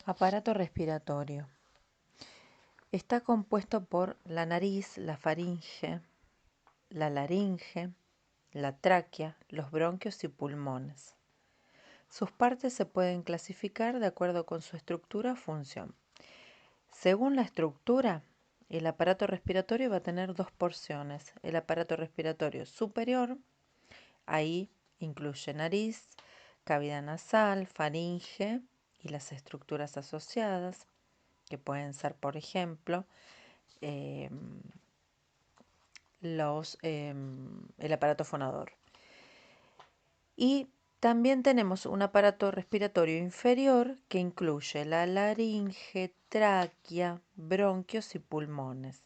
Aparato respiratorio. Está compuesto por la nariz, la faringe, la laringe, la tráquea, los bronquios y pulmones. Sus partes se pueden clasificar de acuerdo con su estructura o función. Según la estructura, el aparato respiratorio va a tener dos porciones. El aparato respiratorio superior, ahí incluye nariz, cavidad nasal, faringe y las estructuras asociadas, que pueden ser, por ejemplo, eh, el aparato fonador. Y también tenemos un aparato respiratorio inferior que incluye la laringe, tráquea, bronquios y pulmones.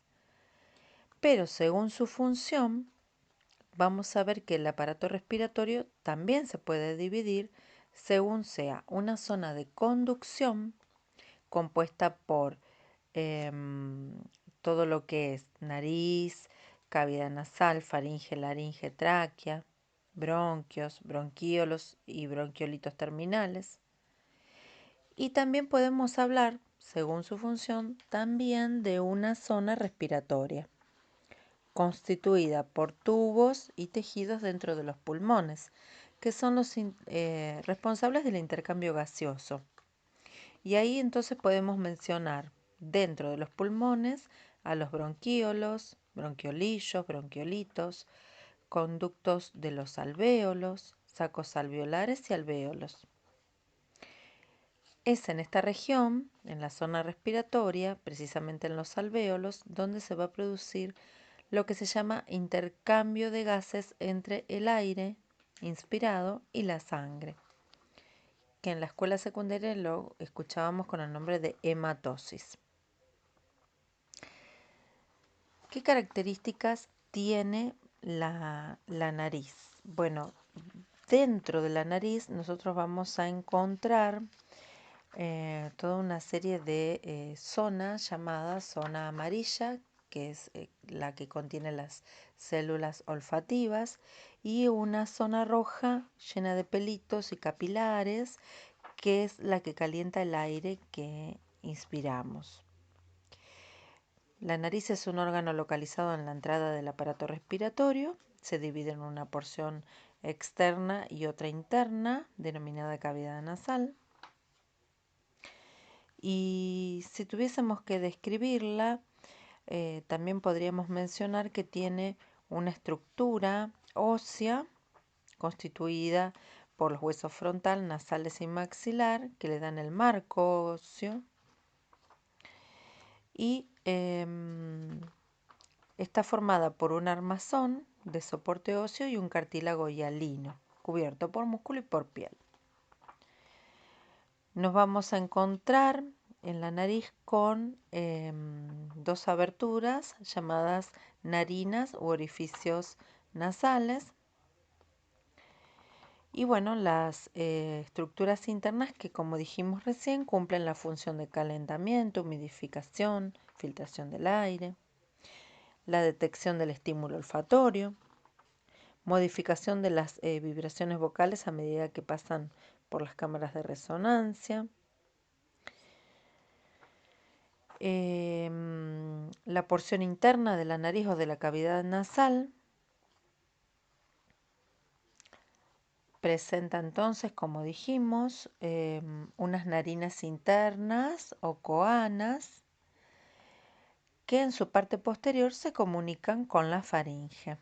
Pero según su función, vamos a ver que el aparato respiratorio también se puede dividir según sea una zona de conducción compuesta por todo lo que es nariz, cavidad nasal, faringe, laringe, tráquea, bronquios, bronquíolos y bronquiolitos terminales. Y también podemos hablar, según su función, también de una zona respiratoria, constituida por tubos y tejidos dentro de los pulmones, que son los responsables del intercambio gaseoso. Y ahí entonces podemos mencionar dentro de los pulmones a los bronquíolos, bronquiolillos, bronquiolitos, conductos de los alvéolos, sacos alveolares y alvéolos. Es en esta región, en la zona respiratoria, precisamente en los alvéolos, donde se va a producir lo que se llama intercambio de gases entre el aire inspirado y la sangre, que en la escuela secundaria lo escuchábamos con el nombre de hematosis. ¿Qué características tiene la nariz? Bueno, dentro de la nariz nosotros vamos a encontrar toda una serie de zonas llamadas zona amarilla, que es la que contiene las células olfativas, y una zona roja llena de pelitos y capilares, que es la que calienta el aire que inspiramos. La nariz es un órgano localizado en la entrada del aparato respiratorio. Se divide en una porción externa y otra interna, denominada cavidad nasal. Y si tuviésemos que describirla, también podríamos mencionar que tiene una estructura ósea constituida por los huesos frontal, nasales y maxilar, que le dan el marco óseo. Y está formada por un armazón de soporte óseo y un cartílago hialino, cubierto por músculo y por piel. Nos vamos a encontrar en la nariz con dos aberturas llamadas narinas u orificios nasales. Y bueno, las estructuras internas que, como dijimos recién, cumplen la función de calentamiento, humidificación, filtración del aire, la detección del estímulo olfatorio, modificación de las vibraciones vocales a medida que pasan por las cámaras de resonancia, la porción interna de la nariz o de la cavidad nasal presenta entonces, como dijimos, unas narinas internas o coanas que en su parte posterior se comunican con la faringe.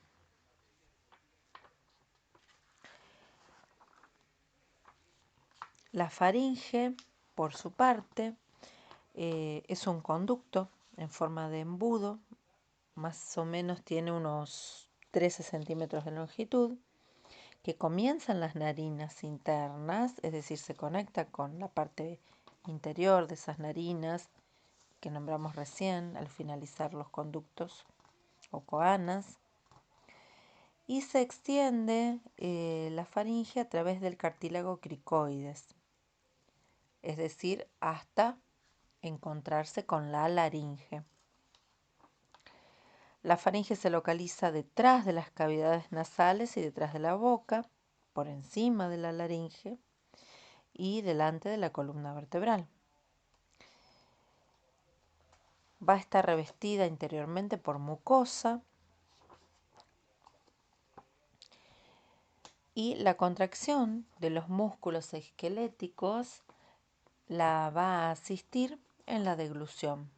La faringe, por su parte, es un conducto en forma de embudo, más o menos tiene unos 13 centímetros de longitud, que comienza en las narinas internas, es decir, se conecta con la parte interior de esas narinas que nombramos recién al finalizar los conductos o coanas, y se extiende la faringe a través del cartílago cricoides, es decir, hasta encontrarse con la laringe. La faringe se localiza detrás de las cavidades nasales y detrás de la boca, por encima de la laringe y delante de la columna vertebral. Va a estar revestida interiormente por mucosa y la contracción de los músculos esqueléticos la va a asistir en la deglución.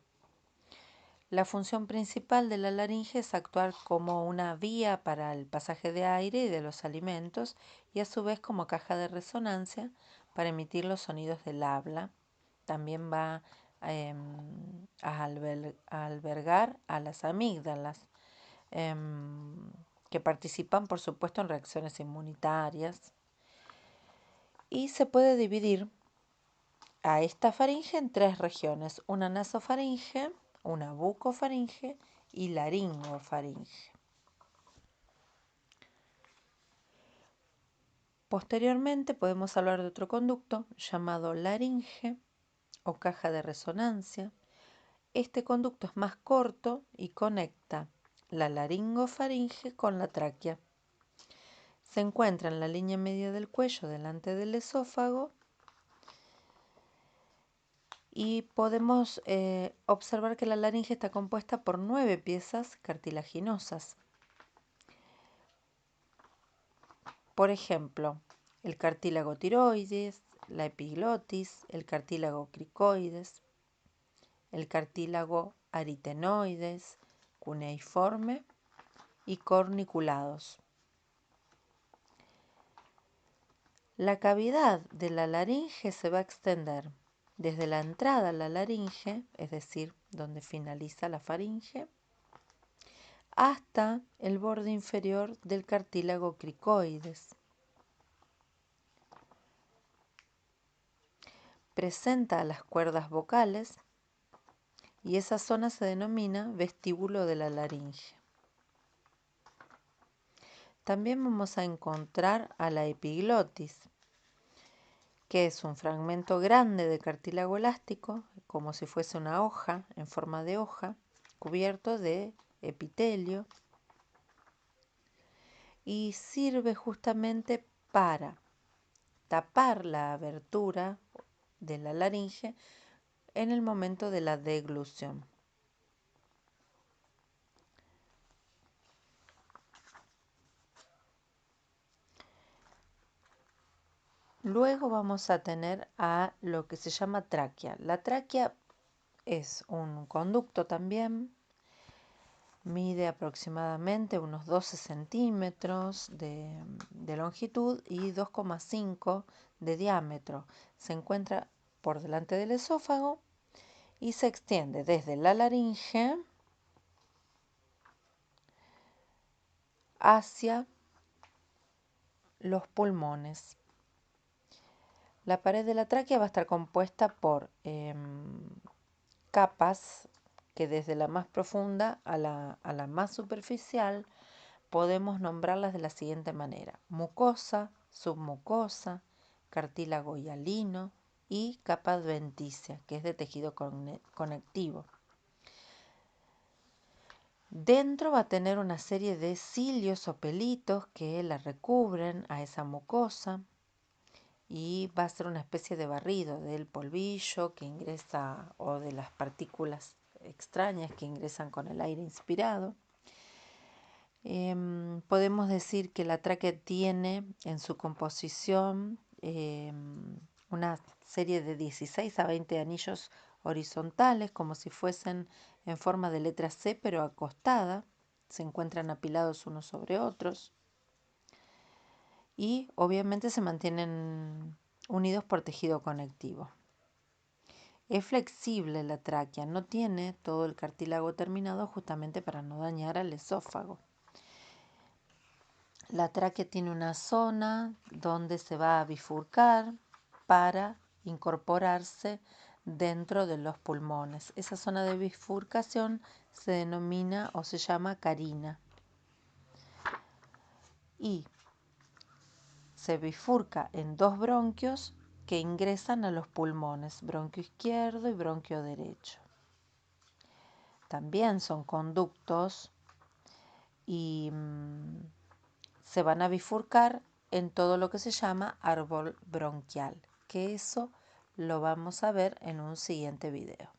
La función principal de la laringe es actuar como una vía para el pasaje de aire y de los alimentos y a su vez como caja de resonancia para emitir los sonidos del habla. También va a albergar a las amígdalas, que participan, por supuesto, en reacciones inmunitarias. Y se puede dividir a esta faringe en tres regiones: una nasofaringe, una bucofaringe y laringofaringe. Posteriormente podemos hablar de otro conducto llamado laringe o caja de resonancia. Este conducto es más corto y conecta la laringofaringe con la tráquea. Se encuentra en la línea media del cuello delante del esófago y podemos observar que la laringe está compuesta por 9 piezas cartilaginosas. Por ejemplo, el cartílago tiroides, la epiglotis, el cartílago cricoides, el cartílago aritenoides, cuneiforme y corniculados. La cavidad de la laringe se va a extender desde la entrada a la laringe, es decir, donde finaliza la faringe, hasta el borde inferior del cartílago cricoides. Presenta las cuerdas vocales y esa zona se denomina vestíbulo de la laringe. También vamos a encontrar a la epiglotis, que es un fragmento grande de cartílago elástico, como si fuese una hoja, en forma de hoja, cubierto de epitelio, y sirve justamente para tapar la abertura de la laringe en el momento de la deglución. Luego vamos a tener a lo que se llama tráquea. La tráquea es un conducto también, mide aproximadamente unos 12 centímetros de longitud y 2,5 de diámetro. Se encuentra por delante del esófago y se extiende desde la laringe hacia los pulmones. La pared de la tráquea va a estar compuesta por capas que desde la más profunda a la más superficial podemos nombrarlas de la siguiente manera: mucosa, submucosa, cartílago hialino y capa adventicia, que es de tejido conectivo. Dentro va a tener una serie de cilios o pelitos que la recubren a esa mucosa y va a ser una especie de barrido del polvillo que ingresa o de las partículas extrañas que ingresan con el aire inspirado. Podemos decir que la tráquea tiene en su composición una serie de 16 a 20 anillos horizontales, como si fuesen en forma de letra C, pero acostada. Se encuentran apilados unos sobre otros y obviamente se mantienen unidos por tejido conectivo. Es flexible la tráquea, no tiene todo el cartílago terminado justamente para no dañar al esófago. La tráquea tiene una zona donde se va a bifurcar para incorporarse dentro de los pulmones. Esa zona de bifurcación se denomina o se llama carina. Y se bifurca en dos bronquios que ingresan a los pulmones, bronquio izquierdo y bronquio derecho. También son conductos y se van a bifurcar en todo lo que se llama árbol bronquial, que eso lo vamos a ver en un siguiente video.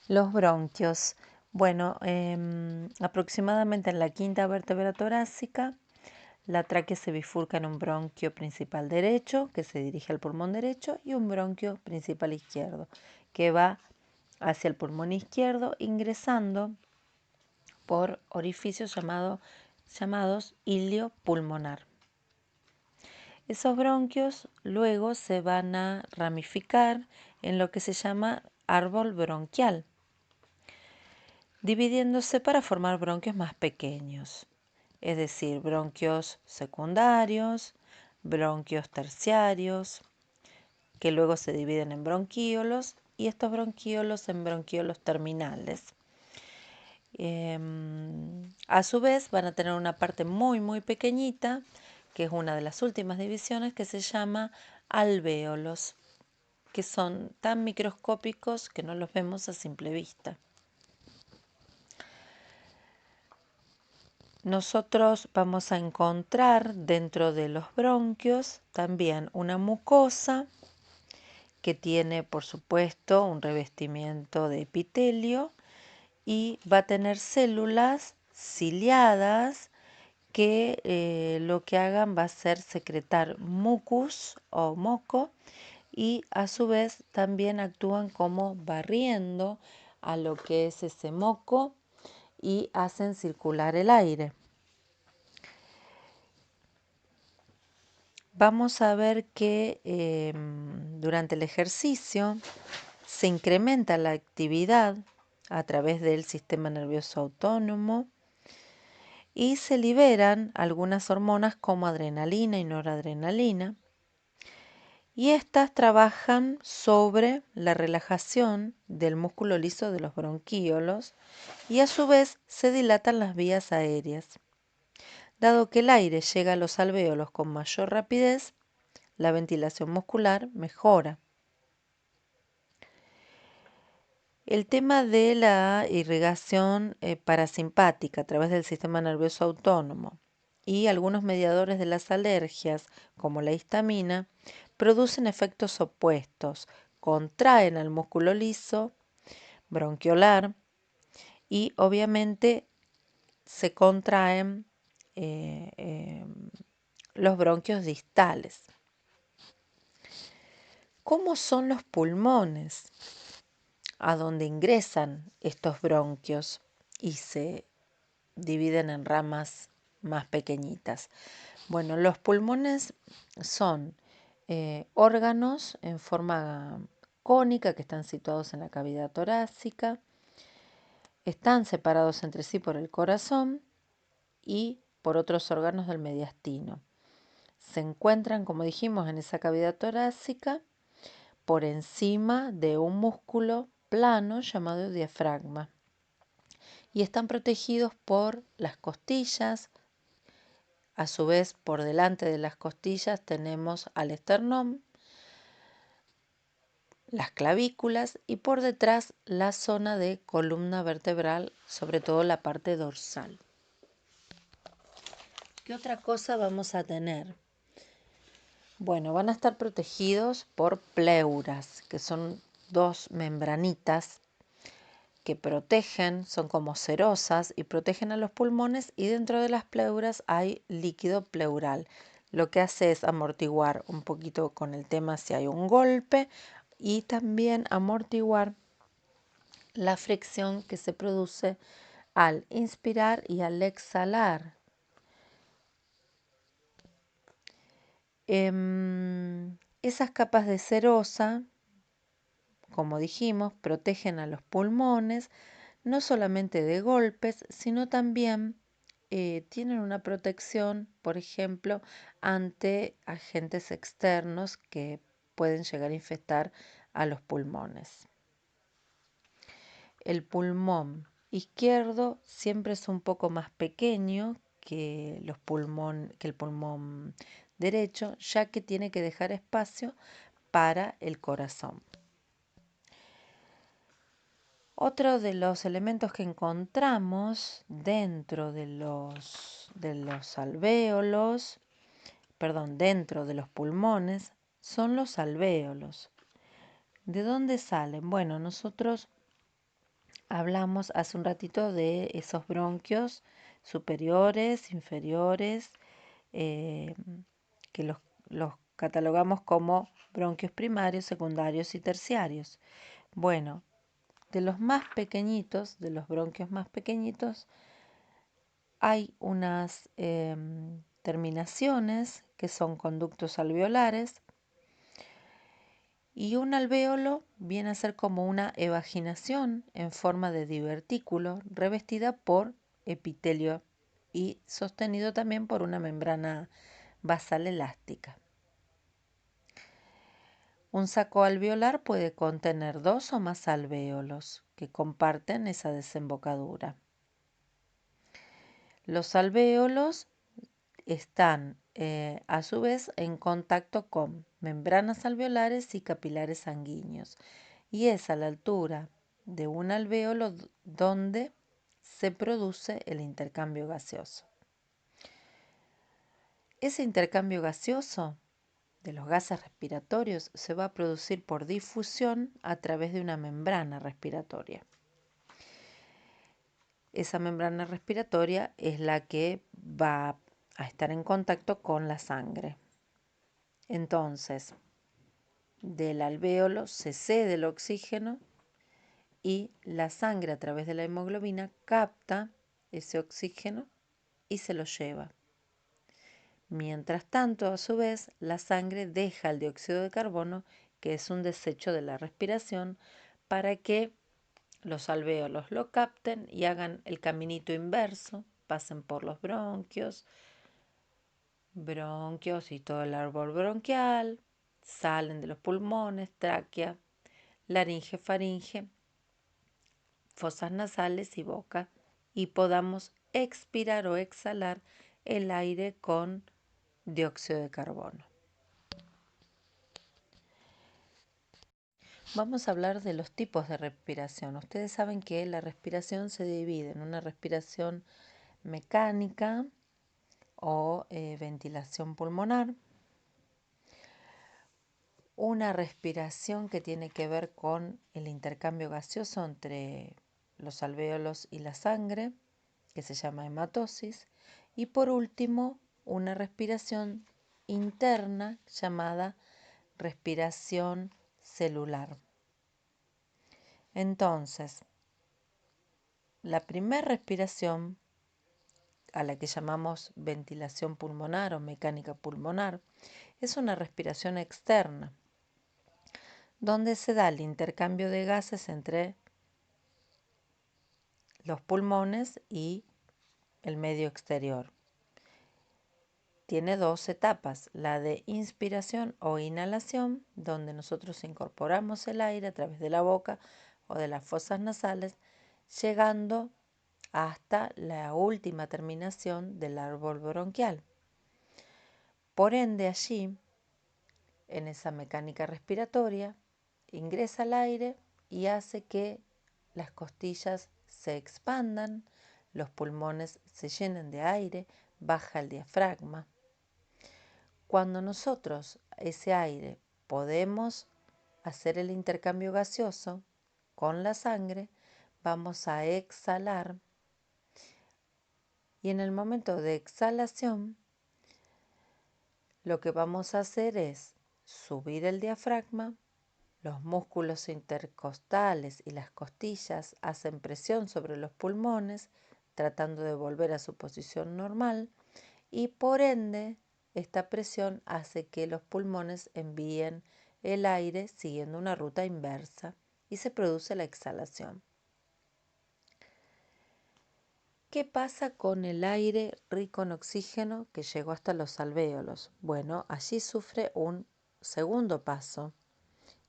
Los bronquios. Bueno, aproximadamente en la quinta vértebra torácica, la tráquea se bifurca en un bronquio principal derecho, que se dirige al pulmón derecho, y un bronquio principal izquierdo, que va hacia el pulmón izquierdo, ingresando por orificios llamados ilio pulmonar. Esos bronquios luego se van a ramificar en lo que se llama árbol bronquial, dividiéndose para formar bronquios más pequeños, es decir, bronquios secundarios, bronquios terciarios, que luego se dividen en bronquíolos y estos bronquíolos en bronquíolos terminales. A su vez van a tener una parte muy pequeñita, que es una de las últimas divisiones, que se llama alvéolos, que son tan microscópicos que no los vemos a simple vista. Nosotros vamos a encontrar dentro de los bronquios también una mucosa que tiene, por supuesto, un revestimiento de epitelio y va a tener células ciliadas que lo que hagan va a ser secretar mucus o moco y a su vez también actúan como barriendo a lo que es ese moco y hacen circular el aire. Vamos a ver que durante el ejercicio se incrementa la actividad a través del sistema nervioso autónomo y se liberan algunas hormonas como adrenalina y noradrenalina, y estas trabajan sobre la relajación del músculo liso de los bronquíolos y a su vez se dilatan las vías aéreas. Dado que el aire llega a los alvéolos con mayor rapidez, la ventilación muscular mejora. El tema de la irrigación parasimpática a través del sistema nervioso autónomo y algunos mediadores de las alergias, como la histamina, producen efectos opuestos, contraen al músculo liso, bronquiolar, y obviamente se contraen eh, eh, los bronquios distales. ¿Cómo son los pulmones? A donde ingresan estos bronquios y se dividen en ramas más pequeñitas. Bueno, los pulmones son órganos en forma cónica que están situados en la cavidad torácica, están separados entre sí por el corazón y por otros órganos del mediastino. Se encuentran, como dijimos, en esa cavidad torácica por encima de un músculo plano llamado diafragma y están protegidos por las costillas. A su vez, por delante de las costillas tenemos al esternón, las clavículas y por detrás la zona de columna vertebral, sobre todo la parte dorsal. ¿Qué otra cosa vamos a tener? Bueno, van a estar protegidos por pleuras, que son dos membranitas que protegen, son como cerosas y protegen a los pulmones, y dentro de las pleuras hay líquido pleural. Lo que hace es amortiguar un poquito con el tema si hay un golpe y también amortiguar la fricción que se produce al inspirar y al exhalar. Esas capas de cerosa, como dijimos, protegen a los pulmones, no solamente de golpes, sino también tienen una protección, por ejemplo, ante agentes externos que pueden llegar a infectar a los pulmones. El pulmón izquierdo siempre es un poco más pequeño que el pulmón derecho, ya que tiene que dejar espacio para el corazón. Otro de los elementos que encontramos dentro de los alvéolos, dentro de los pulmones, son los alvéolos. ¿De dónde salen? Bueno, nosotros Hablamos hace un ratito de esos bronquios superiores, inferiores, eh, que los catalogamos como bronquios primarios, secundarios y terciarios. Bueno, de los más pequeñitos, de los bronquios más pequeñitos, hay unas terminaciones que son conductos alveolares y un alvéolo viene a ser como una evaginación en forma de divertículo revestida por epitelio y sostenido también por una membrana basal elástica. Un saco alveolar puede contener dos o más alvéolos que comparten esa desembocadura. Los alvéolos están a su vez en contacto con membranas alveolares y capilares sanguíneos y es a la altura de un alvéolo donde se produce el intercambio gaseoso. Ese intercambio gaseoso de los gases respiratorios se va a producir por difusión a través de una membrana respiratoria. Esa membrana respiratoria es la que va a estar en contacto con la sangre. Entonces, del alvéolo se cede el oxígeno y la sangre a través de la hemoglobina capta ese oxígeno y se lo lleva. Mientras tanto, a su vez, la sangre deja el dióxido de carbono, que es un desecho de la respiración, para que los alvéolos lo capten y hagan el caminito inverso, pasen por los bronquios y todo el árbol bronquial, salen de los pulmones, tráquea, laringe, faringe, fosas nasales y boca, y podamos expirar o exhalar el aire con dióxido de carbono. Vamos a hablar de los tipos de respiración. Ustedes saben que la respiración se divide en una respiración mecánica o ventilación pulmonar, una respiración que tiene que ver con el intercambio gaseoso entre los alvéolos y la sangre, que se llama hematosis, y por último, una respiración interna llamada respiración celular. Entonces, la primera respiración, a la que llamamos ventilación pulmonar o mecánica pulmonar, es una respiración externa, donde se da el intercambio de gases entre los pulmones y el medio exterior. Tiene dos etapas, la de inspiración o inhalación, donde nosotros incorporamos el aire a través de la boca o de las fosas nasales, llegando hasta la última terminación del árbol bronquial. Por ende, allí, en esa mecánica respiratoria, ingresa el aire y hace que las costillas se expandan, los pulmones se llenen de aire, baja el diafragma. Cuando nosotros ese aire podemos hacer el intercambio gaseoso con la sangre, vamos a exhalar y en el momento de exhalación lo que vamos a hacer es subir el diafragma, los músculos intercostales y las costillas hacen presión sobre los pulmones tratando de volver a su posición normal y por ende esta presión hace que los pulmones envíen el aire siguiendo una ruta inversa y se produce la exhalación. ¿Qué pasa con el aire rico en oxígeno que llegó hasta los alvéolos? Bueno, allí sufre un segundo paso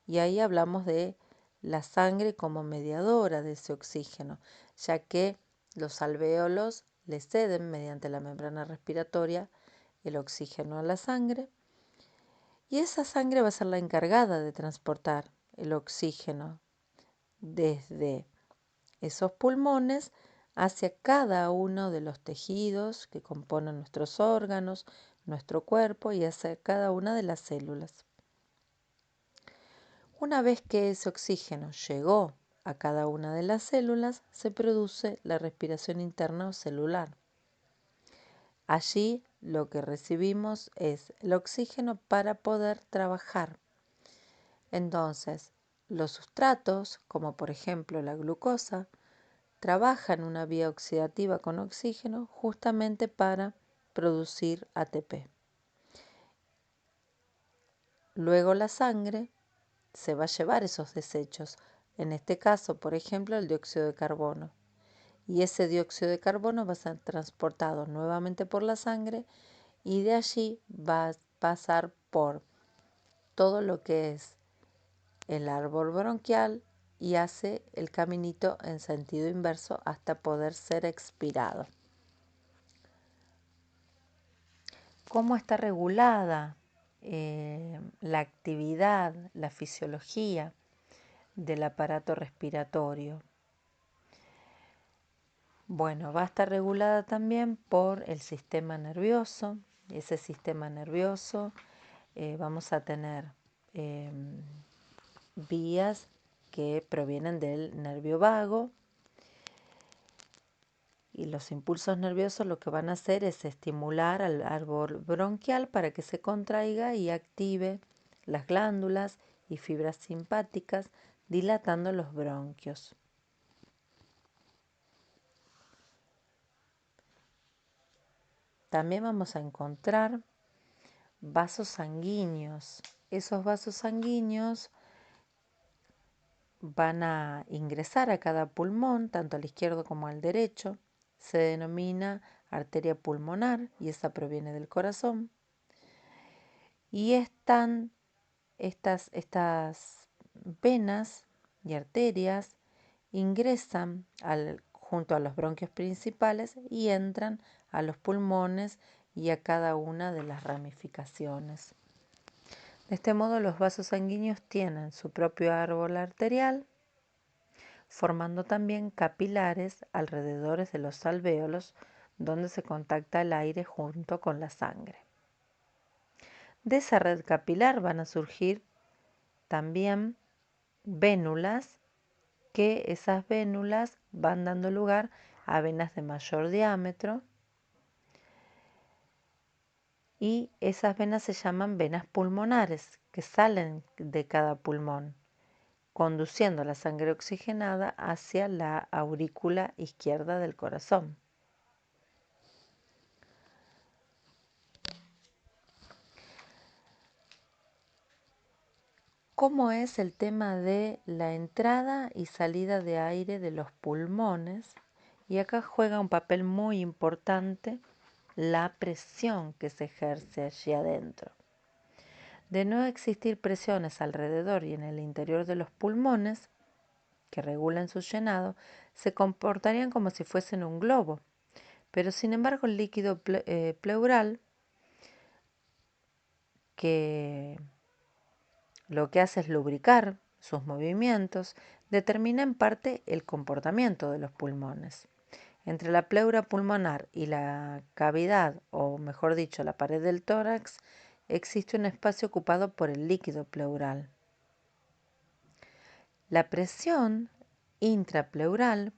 y ahí hablamos de la sangre como mediadora de ese oxígeno, ya que los alvéolos le ceden mediante la membrana respiratoria el oxígeno a la sangre y esa sangre va a ser la encargada de transportar el oxígeno desde esos pulmones hacia cada uno de los tejidos que componen nuestros órganos, nuestro cuerpo y hacia cada una de las células. Una vez que ese oxígeno llegó a cada una de las células, se produce la respiración interna o celular. Allí lo que recibimos es el oxígeno para poder trabajar. Entonces, los sustratos, como por ejemplo la glucosa, trabajan una vía oxidativa con oxígeno justamente para producir ATP. Luego la sangre se va a llevar esos desechos, en este caso, por ejemplo, el dióxido de carbono. Y ese dióxido de carbono va a ser transportado nuevamente por la sangre y de allí va a pasar por todo lo que es el árbol bronquial y hace el caminito en sentido inverso hasta poder ser expirado. ¿Cómo está regulada la actividad, la fisiología del aparato respiratorio? Bueno, va a estar regulada también por el sistema nervioso. Ese sistema nervioso vamos a tener vías que provienen del nervio vago, y los impulsos nerviosos lo que van a hacer es estimular al árbol bronquial para que se contraiga y active las glándulas y fibras simpáticas, dilatando los bronquios. También vamos a encontrar vasos sanguíneos. Esos vasos sanguíneos van a ingresar a cada pulmón, tanto al izquierdo como al derecho. Se denomina arteria pulmonar y esa proviene del corazón. Y estas venas y arterias ingresan junto a los bronquios principales y entran a los pulmones y a cada una de las ramificaciones. De este modo, los vasos sanguíneos tienen su propio árbol arterial, formando también capilares alrededor de los alvéolos, donde se contacta el aire junto con la sangre. De esa red capilar van a surgir también vénulas, que esas vénulas van dando lugar a venas de mayor diámetro, y esas venas se llaman venas pulmonares, que salen de cada pulmón, conduciendo la sangre oxigenada hacia la aurícula izquierda del corazón. ¿Cómo es el tema de la entrada y salida de aire de los pulmones? Y acá juega un papel muy importante la presión que se ejerce allí adentro. De no existir presiones alrededor y en el interior de los pulmones, que regulan su llenado, se comportarían como si fuesen un globo. Pero sin embargo el líquido pleural, que lo que hace es lubricar sus movimientos, determina en parte el comportamiento de los pulmones. Entre la pleura pulmonar y la cavidad, o mejor dicho, la pared del tórax, existe un espacio ocupado por el líquido pleural. La presión intrapleural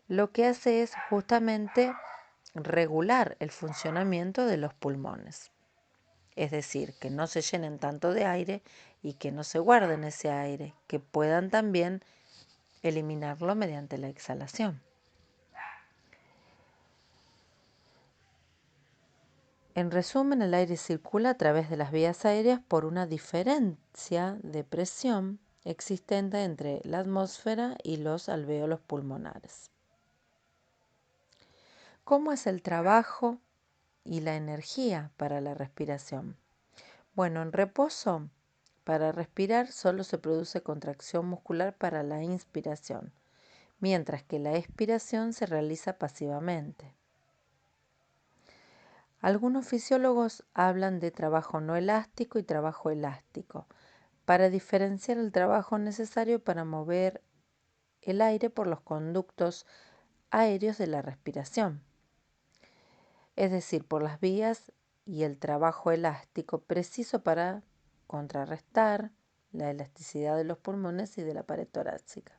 lo que hace es justamente regular el funcionamiento de los pulmones. Es decir, que no se llenen tanto de aire y que no se guarden ese aire, que puedan también eliminarlo mediante la exhalación. En resumen, el aire circula a través de las vías aéreas por una diferencia de presión existente entre la atmósfera y los alvéolos pulmonares. ¿Cómo es el trabajo y la energía para la respiración? Bueno, en reposo, para respirar solo se produce contracción muscular para la inspiración, mientras que la expiración se realiza pasivamente. Algunos fisiólogos hablan de trabajo no elástico y trabajo elástico, para diferenciar el trabajo necesario para mover el aire por los conductos aéreos de la respiración, es decir, por las vías, y el trabajo elástico preciso para contrarrestar la elasticidad de los pulmones y de la pared torácica.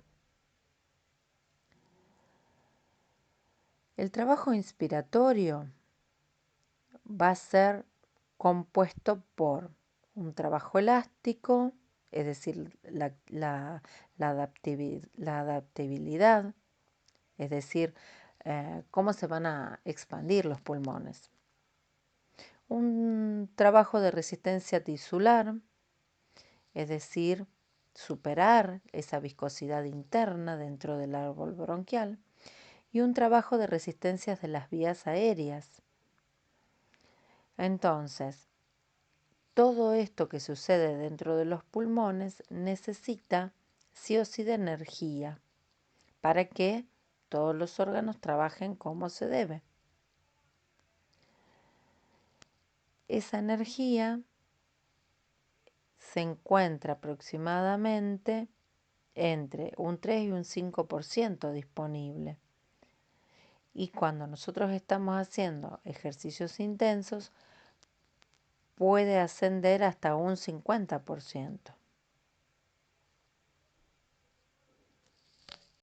El trabajo inspiratorio va a ser compuesto por un trabajo elástico, es decir, la adaptabilidad, es decir, cómo se van a expandir los pulmones. Un trabajo de resistencia tisular, es decir, superar esa viscosidad interna dentro del árbol bronquial, y un trabajo de resistencias de las vías aéreas. Entonces, todo esto que sucede dentro de los pulmones necesita sí o sí de energía para que todos los órganos trabajen como se debe. Esa energía se encuentra aproximadamente entre un 3 y un 5% disponible. Y cuando nosotros estamos haciendo ejercicios intensos, puede ascender hasta un 50%.